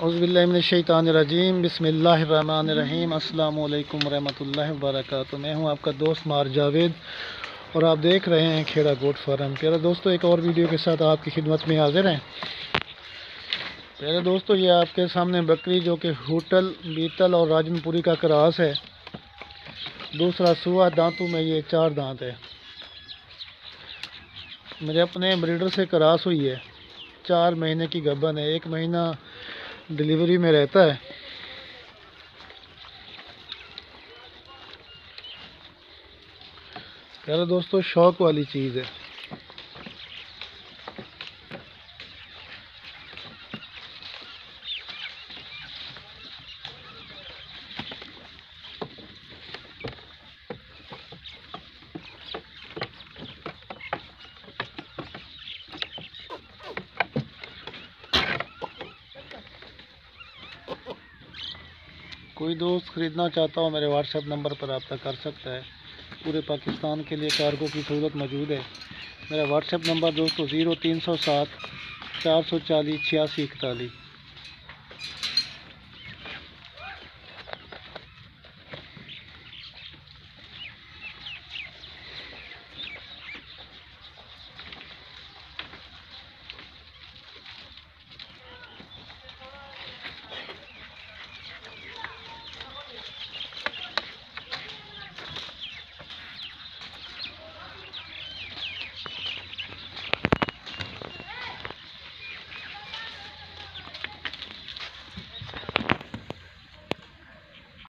औज़ुबिल्लाहिमिनश्शैतानिर्रजीम बिस्मिल्लाहिर्रहमानिर्रहीम अस्सलामु अलैकुम रहमतुल्लाहि व बरकातुहू। मैं हूं आपका दोस्त मार जावेद और आप देख रहे हैं खेड़ा गोट फार्म। प्यारे दोस्तों, एक और वीडियो के साथ आपकी खिदमत में हाजिर हैं। प्यारे दोस्तों, ये आपके सामने बकरी जो कि होटल बीतल और राजनपुरी का क्रॉस है। दूसरा सुआ, दांतों में ये 4 दांत है। मेरे अपने ब्रीडर से क्रॉस हुई है। 4 महीने की गब्बन है, 1 महीना डिलीवरी में रहता है। प्यारे दोस्तों, शौक वाली चीज़ है। कोई दोस्त ख़रीदना चाहता हो मेरे व्हाट्सएप नंबर पर रब्ता कर सकता है। पूरे पाकिस्तान के लिए कार्गो की सहूलत मौजूद है। मेरा व्हाट्सएप नंबर दोस्तों 0307 440 8641।